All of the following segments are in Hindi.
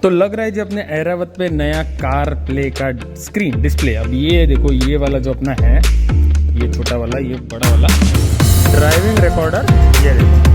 तो लग रहा है जी अपने ऐरावत पे नया कार प्ले का स्क्रीन डिस्प्ले। अब ये देखो, ये वाला जो अपना है, ये छोटा वाला, ये बड़ा वाला ड्राइविंग रिकॉर्डर, ये देखो।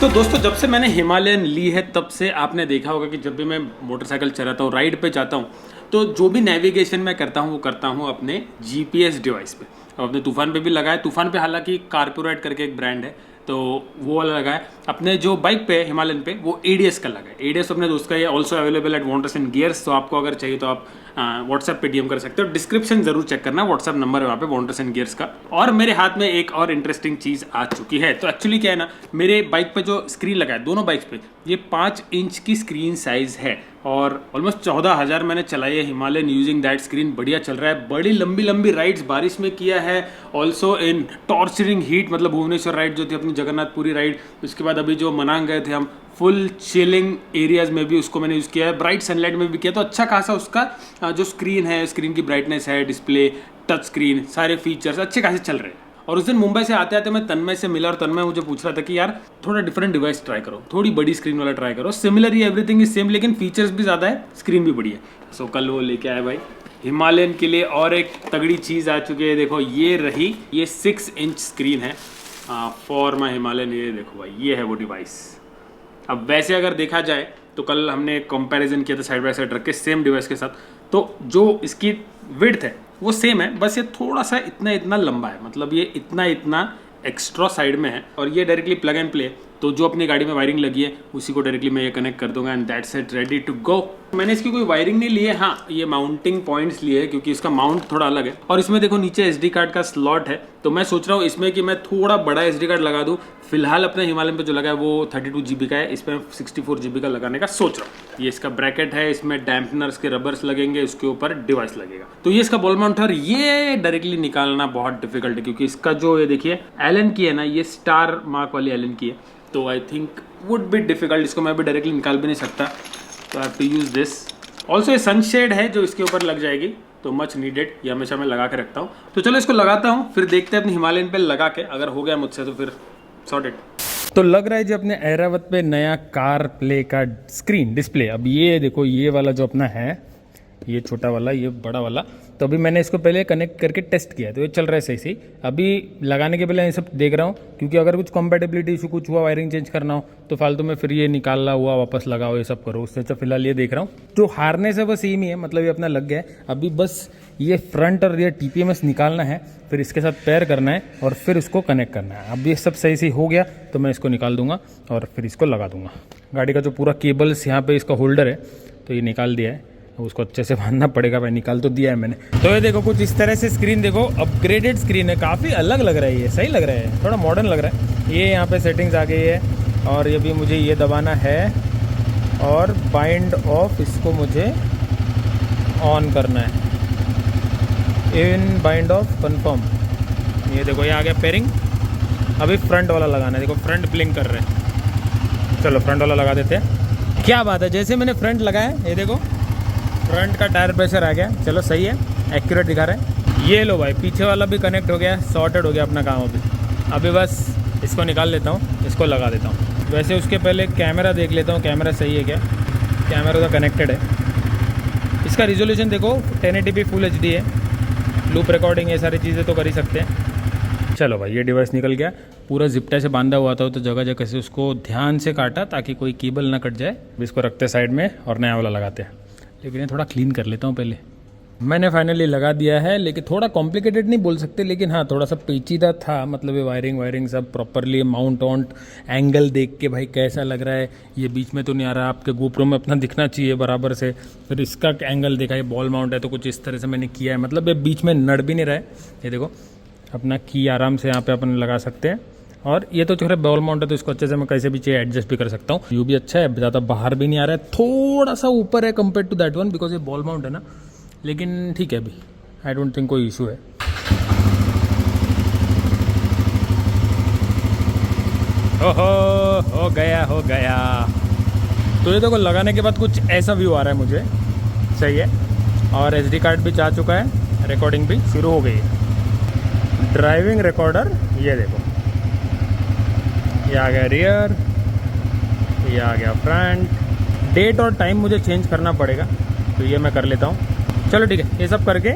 तो दोस्तों, जब से मैंने हिमालयन ली है तब से आपने देखा होगा कि जब भी मैं मोटरसाइकिल चलाता हूँ, राइड पे जाता हूँ, तो जो भी नेविगेशन मैं करता हूँ वो करता हूँ अपने जीपीएस डिवाइस पे। अब अपने तूफान पे भी लगा है। तूफान पे हालांकि कारपोरेट करके एक ब्रांड है, तो वो वाला लगा है। अपने जो बाइक पे हिमालयन पे वो एडीएस का लगा है। एडीएस अपने दोस्त का ये also available at wanters and gears. तो आपको अगर चाहिए तो आप व्हाट्सएप पे डीएम कर सकते हो। डिस्क्रिप्शन जरूर चेक करना, व्हाट्सएप नंबर है वहाँ पे वॉन्टर्स एंड गियर्स का। और मेरे हाथ में एक और इंटरेस्टिंग चीज़ आ चुकी है। तो एक्चुअली क्या है ना, मेरे बाइक पे जो स्क्रीन लगा है, दोनों बाइक्स पे ये 5 इंच की स्क्रीन साइज है और ऑलमोस्ट 14,000 मैंने चलाई है हिमालयन यूजिंग दैट स्क्रीन। बढ़िया चल रहा है। बड़ी लंबी लंबी राइड्स बारिश में किया है, ऑल्सो इन टॉर्चरिंग हीट, मतलब भुवनेश्वर राइड जो थी अपनी, जगन्नाथपुरी राइड, उसके बाद अभी जो मनांग गए थे हम, फुल चिलिंग एरियाज में भी उसको मैंने यूज़ किया है, ब्राइट सनलाइट में भी किया। तो अच्छा खासा उसका जो स्क्रीन है, स्क्रीन की ब्राइटनेस है, डिस्प्ले, टच स्क्रीन, सारे फीचर्स अच्छे खासे चल रहे हैं। और उस दिन मुंबई से आते आते मैं तन्मय से मिला और तन्मय मुझे पूछ रहा था कि यार थोड़ा डिफरेंट डिवाइस ट्राई करो, थोड़ी बड़ी स्क्रीन वाला ट्राई करो। Similar he, everything is same, लेकिन फीचर्स भी ज़्यादा है, स्क्रीन भी बड़ी है। सो कल वो लेके आए भाई हिमालयन के लिए। और एक तगड़ी चीज़ आ चुकी है, देखो ये रही, ये 6 इंच स्क्रीन है फॉर माई हिमालयन। ये देखो भाई, ये है वो डिवाइस। अब वैसे अगर देखा जाए तो कल हमने कंपैरिजन किया था साइड बाय साइड रख के सेम डिवाइस के साथ, तो जो इसकी विड्थ है वो सेम है, बस ये थोड़ा सा इतना इतना लंबा है, मतलब ये इतना इतना एक्स्ट्रा साइड में है। और ये डायरेक्टली प्लग एंड प्ले, तो जो अपनी गाड़ी में वायरिंग लगी है उसी को डायरेक्टली मैं ये कनेक्ट कर दूंगा and that's it, ready to go. मैंने इसकी कोई वायरिंग नहीं ली है, हाँ ये माउंटिंग पॉइंट्स लिए हैं क्योंकि इसका माउंट थोड़ा अलग है। और इसमें देखो नीचे एसडी कार्ड का स्लॉट है, तो मैं सोच रहा हूँ इसमें कि मैं थोड़ा बड़ा एसडी कार्ड लगा दूँ। फिलहाल अपने हिमालयन पे जो लगा है वो 32 GB का है, इसमें 64 GB का लगाने का सोच रहा हूँ। ये इसका ब्रैकेट है, इसमें डैम्पनर्स के रबर्स लगेंगे, उसके ऊपर डिवाइस लगेगा। तो ये इसका बॉल माउंट है और ये डायरेक्टली निकालना बहुत डिफिकल्ट है क्योंकि इसका जो ये देखिए एलन की है ना, ये स्टार मार्क वाली एलन की है, तो I think would be difficult. इसको मैं भी डायरेक्टली निकाल भी नहीं सकता, तो I have to use this. Also ये सनशेड है जो इसके ऊपर लग जाएगी, तो मच नीडेड, ये हमेशा मैं लगा के रखता हूँ। तो चलो इसको लगाता हूँ, फिर देखते हैं अपनी हिमालयन पे लगा के, अगर हो गया मुझसे तो फिर सॉर्टेड। तो लग रहा है जी अपने ऐरावत पे नया कार प्ले का स्क्रीन डिस्प्ले। अब ये देखो, ये वाला जो अपना है, ये छोटा वाला, ये बड़ा वाला, तो अभी मैंने इसको पहले कनेक्ट करके टेस्ट किया, तो ये चल रहा है सही सही। अभी लगाने के पहले ये सब देख रहा हूँ क्योंकि अगर कुछ कंपैटिबिलिटी इशू कुछ हुआ, वायरिंग चेंज करना हो, तो फालतू में फिर ये निकालना हुआ, वापस लगाओ, ये सब करो। उससे अच्छा फिलहाल ये देख रहा हूँ। जो हार्नेस है वो सेम ही है, मतलब ये अपना लग गया है। अभी बस ये फ्रंट और ये TPMS निकालना है, फिर इसके साथ पेयर करना है और फिर उसको कनेक्ट करना है। अब ये सब सही सही हो गया तो मैं इसको निकाल दूंगा और फिर इसको लगा दूंगा। गाड़ी का जो पूरा केबल्स यहाँ पे इसका होल्डर है, तो ये निकाल दिया है, उसको अच्छे से बांधना पड़ेगा। भाई निकाल तो दिया है मैंने। तो ये देखो कुछ इस तरह से स्क्रीन, देखो अपग्रेडेड स्क्रीन है, काफ़ी अलग लग रहा है, ये सही लग रहा है, थोड़ा मॉडर्न लग रहा है। ये यहाँ पे सेटिंग्स आ गई है और ये भी मुझे ये दबाना है और बाइंड ऑफ इसको मुझे ऑन करना है, इन बाइंड ऑफ कंफर्म। ये देखो ये आ गया पेयरिंग। अभी फ्रंट वाला लगाना है, देखो फ्रंट ब्लिंक कर रहे हैं। चलो फ्रंट वाला लगा देते हैं। क्या बात है, जैसे मैंने फ्रंट लगाया, ये देखो फ्रंट का टायर प्रेशर आ गया। चलो सही है, एक्यूरेट दिखा रहे हैं। ये लो भाई, पीछे वाला भी कनेक्ट हो गया, सॉर्टेड हो गया अपना काम। अभी बस इसको निकाल लेता हूँ, इसको लगा देता हूँ। वैसे उसके पहले कैमरा देख लेता हूँ, कैमरा सही है क्या। कैमरा तो कनेक्टेड है। इसका रिजोल्यूशन देखो 1080p फुल HD है। लूप रिकॉर्डिंग, ये सारी चीज़ें तो कर ही सकते हैं। चलो भाई ये डिवाइस निकल गया, पूरा जिप्टा से बांधा हुआ था, तो जगह जगह से उसको ध्यान से काटा ताकि कोई केबल ना कट जाए। इसको रखते साइड में और नया वाला लगाते हैं, लेकिन ये थोड़ा क्लीन कर लेता हूँ पहले। मैंने फाइनली लगा दिया है, लेकिन थोड़ा कॉम्प्लिकेटेड नहीं बोल सकते, लेकिन हाँ थोड़ा सा पेचीदा था। मतलब ये वायरिंग सब प्रॉपरली, माउंट ऑन्ट एंगल देख के भाई कैसा लग रहा है। ये बीच में तो नहीं आ रहा, आपके गोप्रो में अपना दिखना चाहिए बराबर से। फिर इसका एंगल देखा, ये बॉल माउंट है तो कुछ इस तरह से मैंने किया है, मतलब ये बीच में नड़ भी नहीं रहा है। ये देखो अपना की आराम से यहाँ पे अपन लगा सकते हैं। और ये तो छोटे बॉल माउंट है, तो इसको अच्छे से मैं कैसे भी चाहिए एडजस्ट भी कर सकता हूँ। यू भी अच्छा है, ज़्यादा बाहर भी नहीं आ रहा है, थोड़ा सा ऊपर है compare to that one, because ये बॉल माउंट है ना, लेकिन ठीक है, अभी आई डोंट थिंक कोई इशू है। ओहो हो गया। तो ये देखो लगाने के बाद कुछ ऐसा व्यू आ रहा है मुझे। सही है। और SD कार्ड भी जा चुका है, रिकॉर्डिंग भी शुरू हो गई है। ड्राइविंग रिकॉर्डर ये देखो, ये आ गया रियर, ये आ गया फ्रंट। डेट और टाइम मुझे चेंज करना पड़ेगा, तो ये मैं कर लेता हूँ। चलो ठीक है, ये सब करके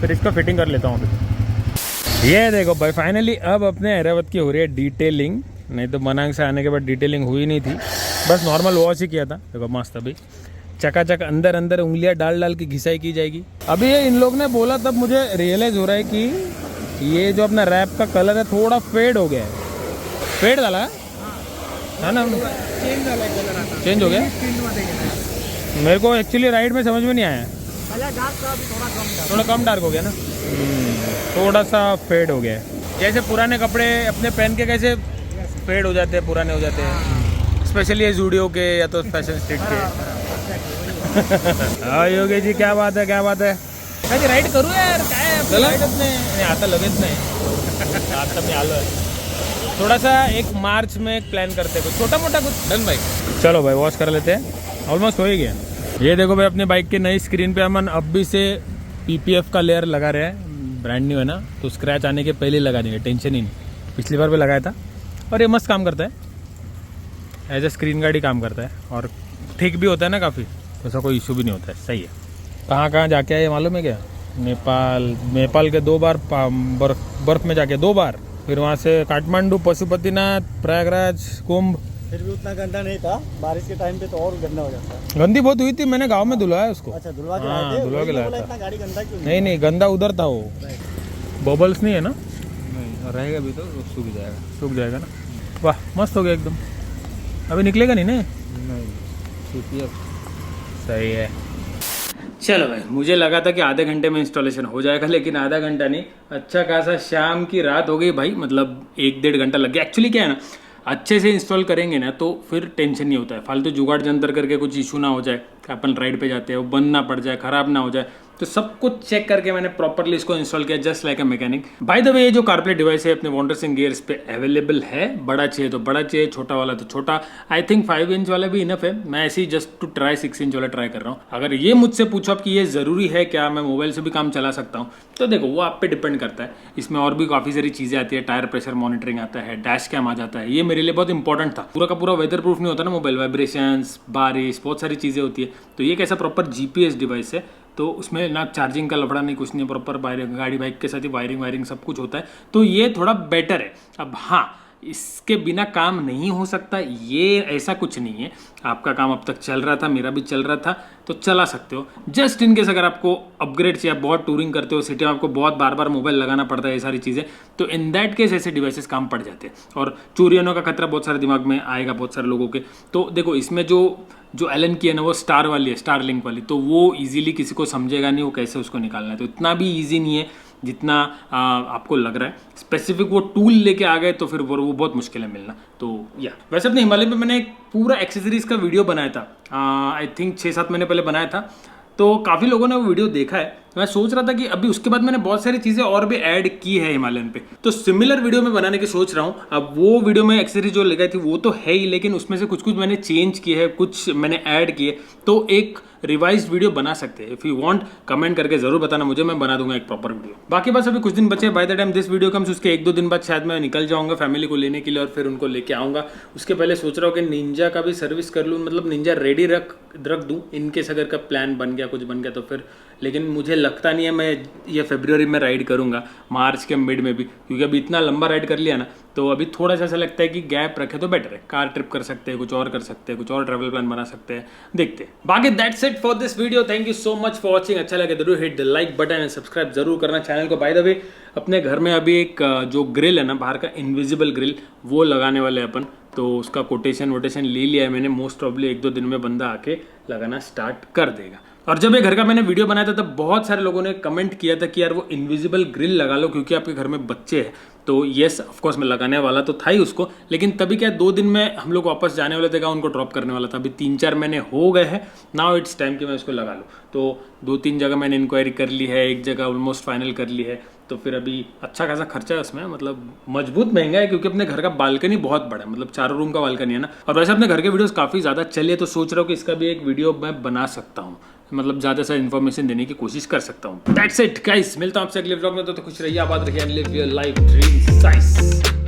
फिर इसका फिटिंग कर लेता हूँ अभी। ये देखो भाई, फाइनली अब अपने ऐरावत की हो रही है डिटेलिंग। नहीं तो मनांग से आने के बाद डिटेलिंग हुई नहीं थी, बस नॉर्मल वॉश ही किया था। देखो मस्त, अभी चकाचक अंदर अंदर उंगलियां डाल डाल की घिसाई की जाएगी। अभी ये इन लोग ने बोला तब मुझे रियलाइज़ हो रहा है कि ये जो अपना रैप का कलर है थोड़ा फेड हो गया है। फेड डाला है ना, चेंज हो गया। मेरे को एक्चुअली राइड में समझ में नहीं आया, थोड़ा कम डार्क हो गया ना, थोड़ा सा फेड हो गया है। जैसे पुराने कपड़े अपने पहन के कैसे फेड हो जाते हैं, पुराने हो जाते हैं, स्पेशली ये जूडियो के या तो फैशन स्ट्रीट के। हाँ योगेश जी, क्या बात है, क्या बात है। काय राईड करू यार, काय राईडच नाही आता, लगेच नाही आता मी आलो है। थोड़ा सा एक मार्च में एक प्लान करते हैं, कुछ छोटा मोटा कुछ। डन भाई, चलो भाई वॉश कर लेते हैं, ऑलमोस्ट हो ही गया। ये देखो भाई, अपने बाइक की नई स्क्रीन पे हम अब भी से PPF का लेयर लगा रहे हैं, ब्रांड न्यू है ना, तो स्क्रैच आने के पहले ही लगा देंगे, टेंशन ही नहीं। पिछली बार भी लगाया था और ये मस्त काम करता है, एज ए स्क्रीन गार्ड ही काम करता है और ठीक भी होता है ना काफ़ी, तो ऐसा कोई इशू भी नहीं होता है। सही है। कहाँ कहाँ जाके आए मालूम है क्या? नेपाल के 2 बार बर्फ में जाके 2 बार, फिर वहाँ से काठमांडू, पशुपतिनाथ, प्रयागराज, कुंभ। फिर भी उतना गंदा नहीं था, बारिश के टाइम पे तो और गंदा हो जाता है। गंदी बहुत हुई थी, मैंने गांव में धुलवाया उसको। अच्छा, धुलवा के लाए हाँ, थे? धुलवा के लाया था। इतना गाड़ी गंदा क्यों? नहीं, गंदा उधर था वो, बबल्स नहीं है ना, नहीं रहेगा भी तो सूख जाएगा ना। वाह मस्त हो गया एकदम। अभी निकलेगा नहीं ना? सही है। चलो भाई, मुझे लगा था कि आधे घंटे में इंस्टॉलेशन हो जाएगा, लेकिन आधा घंटा नहीं, अच्छा खासा शाम की रात हो गई भाई, मतलब 1-1.5 घंटा लग गया। एक्चुअली क्या है ना, अच्छे से इंस्टॉल करेंगे ना तो फिर टेंशन नहीं होता है, फालतू जुगाड़ जंतर करके कुछ इशू ना हो जाए, अपन राइड पे जाते हैं वो बंद ना पड़ जाए, खराब ना हो जाए, तो सब कुछ चेक करके मैंने प्रॉपरली इसको इंस्टॉल किया, just like a mechanic. By the way, ये जो कारप्ले डिवाइस है अपने वंडर्स एंड गियर्स पे अवेलेबल है। बड़ा चाहिए तो बड़ा चाहिए, छोटा वाला तो छोटा। आई थिंक 5 इंच वाला भी इनफ है। मैं ऐसे ही जस्ट टू ट्राई 6 इंच वाला ट्राई कर रहा हूँ। अगर ये मुझसे पूछो आप कि ये ज़रूरी है क्या, मैं मोबाइल से भी काम चला सकता हूँ, तो देखो वो आप पे डिपेंड करता है। इसमें और भी काफ़ी सारी चीज़ें आती है, टायर प्रेशर मॉनिटरिंग आता है, डैश कैम आ जाता है। ये मेरे लिए बहुत इंपॉर्टेंट था। पूरा का पूरा वेदर प्रूफ नहीं होता ना मोबाइल, वाइब्रेशंस, बारिश, बहुत सारी चीज़ें होती है। तो ये कैसा प्रॉपर GPS डिवाइस है, तो उसमें ना चार्जिंग का लफड़ा नहीं, कुछ नहीं, प्रॉपर गाड़ी बाइक के साथ ही वायरिंग सब कुछ होता है, तो ये थोड़ा बेटर है। अब हाँ, इसके बिना काम नहीं हो सकता, ये ऐसा कुछ नहीं है। आपका काम अब तक चल रहा था, मेरा भी चल रहा था, तो चला सकते हो। जस्ट इन केस अगर आपको अपग्रेड चाहिए, आप बहुत टूरिंग करते हो, सिटी में आपको बहुत बार बार मोबाइल लगाना पड़ता है, ये सारी चीज़ें, तो इन दैट केस ऐसे डिवाइसेस काम पड़ जाते हैं। और चोरी होने का खतरा बहुत सारे दिमाग में आएगा बहुत सारे लोगों के। तो देखो, इसमें जो एलन की है ना, वो स्टार वाली है, स्टार लिंक वाली, तो वो इजीली किसी को समझेगा नहीं वो कैसे उसको निकालना है। तो इतना भी इजी नहीं है जितना आपको लग रहा है। स्पेसिफिक वो टूल लेके आ गए तो फिर वो बहुत मुश्किल है मिलना। तो या वैसे अपने हिमालय में मैंने एक पूरा एक्सेसरीज का वीडियो बनाया था, आई थिंक 6-7 महीने पहले बनाया था, तो काफ़ी लोगों ने वो वीडियो देखा है। मैं सोच रहा था कि अभी उसके बाद मैंने बहुत सारी चीज़ें और भी ऐड की है हिमालयन पे, तो सिमिलर वीडियो में बनाने की सोच रहा हूँ। अब वो वीडियो में एक्सेसरीज जो लगाई थी वो तो है ही, लेकिन उसमें से कुछ मैंने चेंज किए है, कुछ मैंने ऐड किए, तो एक रिवाइज वीडियो बना सकते हैं। इफ़ यू वांट, कमेंट करके जरूर बताना मुझे, मैं बना दूंगा एक प्रॉपर वीडियो। बाकी बस अभी कुछ दिन बचे, by the time this video comes उसके 1-2 दिन बाद शायद मैं निकल जाऊंगा फैमिली को लेने के लिए और फिर उनको लेके आऊँगा। उसके पहले सोच रहा हूँ कि निंजा का भी सर्विस कर लूँ, मतलब निंजा रेडी रख दूँ इनकेस अगर का प्लान बन गया, कुछ बन गया तो फिर। लेकिन मुझे लगता नहीं है मैं ये फरवरी में राइड करूँगा, मार्च के मिड में भी, क्योंकि अभी इतना लंबा राइड कर लिया ना, तो अभी थोड़ा सा ऐसा लगता है कि गैप रखे तो बेटर है। कार ट्रिप कर सकते हैं, कुछ और कर सकते हैं, कुछ और ट्रैवल प्लान बना सकते हैं, देखते हैं। बाकी that's it for this video. Thank you so much for watching. अच्छा लगे जरूर hit the like button and subscribe जरूर करना चैनल को। बाय द वे, अपने घर में अभी एक जो ग्रिल है ना, बाहर का इनविजिबल ग्रिल, वो लगाने वाले अपन, तो उसका कोटेशन ले लिया है मैंने। मोस्ट प्रॉब्ली 1-2 दिन में बंदा आके लगाना स्टार्ट कर देगा। और जब ये घर का मैंने वीडियो बनाया था तब बहुत सारे लोगों ने कमेंट किया था कि यार वो इनविजिबल ग्रिल लगा लो क्योंकि आपके घर में बच्चे हैं। तो येस, ऑफकोर्स मैं लगाने वाला तो था ही उसको, लेकिन तभी क्या 2 दिन में हम लोग वापस जाने वाले थे, क्या उनको ड्रॉप करने वाला था। अभी 3-4 महीने हो गए हैं, नाउ इट्स टाइम कि मैं उसको लगा लूँ। तो 2-3 जगह मैंने इंक्वायरी कर ली है, एक जगह ऑलमोस्ट फाइनल कर ली है, तो फिर अभी अच्छा खासा खर्चा है उसमें, मतलब मजबूत महंगा है, क्योंकि अपने घर का बालकनी बहुत बड़ा है, मतलब 4 रूम का बालकनी है ना। और वैसे अपने घर के वीडियोस काफ़ी ज़्यादा चलिए, तो सोच रहा हूँ कि इसका भी एक वीडियो मैं बना सकता हूँ। मतलब ज़्यादा से इन्फॉर्मेशन देने की कोशिश कर सकता हूँ। दैट्स इट गाइस, मिलता हूँ आपसे अगले व्लॉग में। तो खुश रहिए, आबाद रहिए and live your life dream size.